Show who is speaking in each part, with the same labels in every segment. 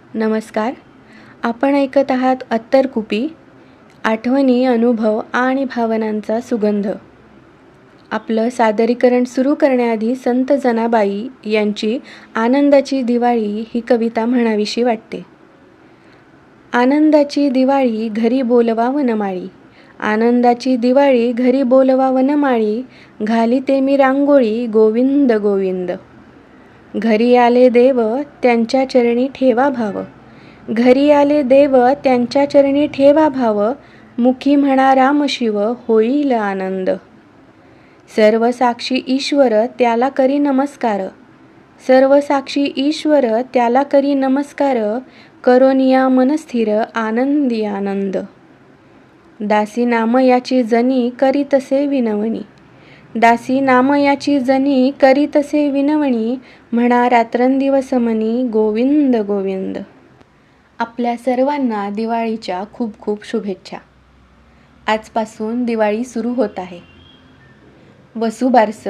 Speaker 1: नमस्कार. आपण ऐकत आहात अत्तरकुपी, आठवणी, अनुभव आणि भावनांचा सुगंध. आपलं सादरीकरण सुरू करण्याआधी संत जनाबाई यांची आनंदाची दिवाळी ही कविता म्हणावीशी वाटते. आनंदाची दिवाळी घरी बोलवा वनमाळी, आनंदाची दिवाळी घरी बोलवा वनमाळी, घालिते मी रांगोळी गोविंद गोविंद. घरी आले देव त्यांच्या चरणी ठेवा भाव, घरी आले देव त्यांच्या चरणी ठेवा भाव, मुखी म्हणा राम शिव होईल आनंद. सर्व साक्षी ईश्वर त्याला करी नमस्कार, सर्व साक्षी ईश्वर त्याला करी नमस्कार, करोनिया मनस्थिर आनंदी आनंद. दासी नाम याची जनी करी तसे विनवणी, दासी नाम याची जनी करी तसे विनवणी, म्हणा रात्रंदिवस मनी गोविंद गोविंद. आपल्या सर्वांना दिवाळीच्या खूप खूप शुभेच्छा. आजपासून दिवाळी सुरू होत आहे. वसुबारस,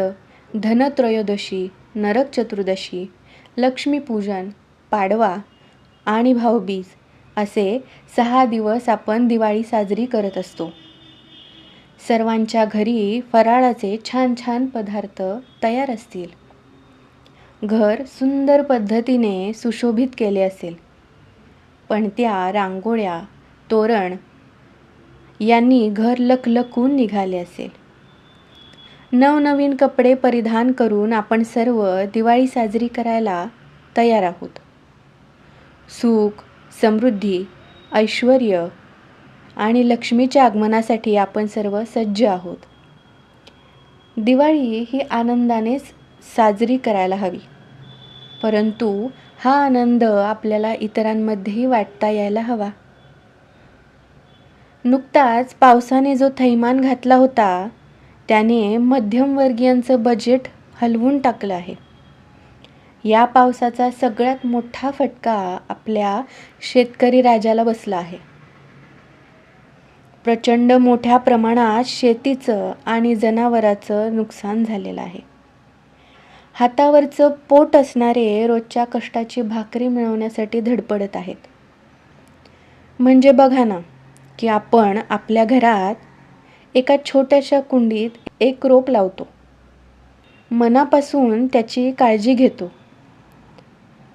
Speaker 1: धनत्रयोदशी, नरक चतुर्दशी, लक्ष्मीपूजन, पाडवा आणि भाऊबीज असे 6 दिवस आपण दिवाळी साजरी करत असतो. सर्वांच्या घरी फराळाचे छान छान पदार्थ तयार असतील. घर सुंदर पद्धतीने सुशोभित केले असेल. पणत्या, रांगोळ्या, तोरण यांनी घर लखलखून निघाले असेल. नवनवीन कपडे परिधान करून आपण सर्व दिवाळी साजरी करायला तयार आहोत. सुख, समृद्धी, ऐश्वर्य आणि लक्ष्मीच्या आगमनासाठी आपण सर्व सज्ज आहोत. दिवाळी ही आनंदानेच साजरी करायला हवी, परंतु हा आनंद आपल्याला इतरांमध्येही वाटता यायला हवा. नुकताच पावसाने जो थैमान घातला होता त्याने मध्यमवर्गीयांचं बजेट हलवून टाकलं आहे. या पावसाचा सगळ्यात मोठा फटका आपल्या शेतकरी राजाला बसला आहे. प्रचंड मोठ्या प्रमाणात शेतीचं आणि जनावरांचं नुकसान झालेलं आहे. हातावरचं पोट असणारे रोजच्या कष्टाची भाकरी मिळवण्यासाठी धडपडत आहेत. म्हणजे बघा ना, की आपण आपल्या घरात एका छोट्याशा कुंडीत एक रोप लावतो, मनापासून त्याची काळजी घेतो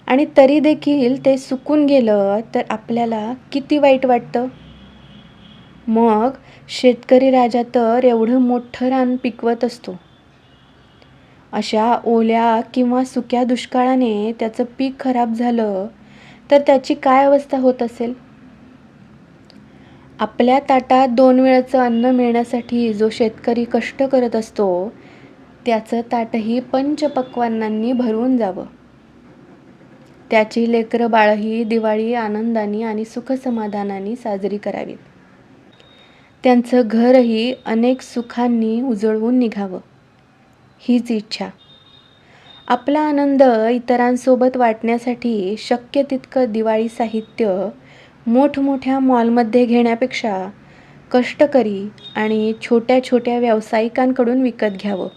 Speaker 1: आणि तरी देखील ते सुकून गेलं तर आपल्याला किती वाईट वाटतं. मग शेतकरी राजा तर एवढं मोठं रान पिकवत असतो. अशा ओल्या किंवा सुक्या दुष्काळाने त्याचं पीक खराब झालं तर त्याची काय अवस्था होत असेल. आपल्या ताटात 2 वेळचं अन्न मिळण्यासाठी जो शेतकरी कष्ट करत असतो त्याचं ताटही पंचपक्वान्नांनी भरून जावं. त्याची लेकरं बाळही दिवाळी आनंदाने आणि सुखसमाधानाने साजरी करावीत. त्यांचं घरही अनेक सुखांनी उजळवून निघावं, हीच इच्छा. आपला आनंद इतरांसोबत वाटण्यासाठी शक्य तितकं दिवाळी साहित्य मोठमोठ्या मॉलमध्ये घेण्यापेक्षा कष्टकरी आणि छोट्या छोट्या व्यावसायिकांकडून विकत घ्यावं.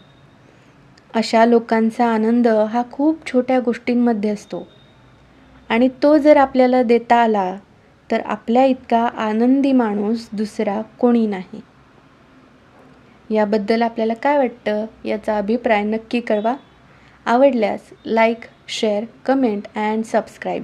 Speaker 1: अशा लोकांचा आनंद हा खूप छोट्या गोष्टींमध्ये असतो आणि तो जर आपल्याला देता आला तर आपल्या इतका आनंदी माणूस दुसरा कोणी नाही. याबद्दल आपल्याला काय वाटतं याचा अभिप्राय नक्की कळवा. आवडल्यास like, share, comment and subscribe.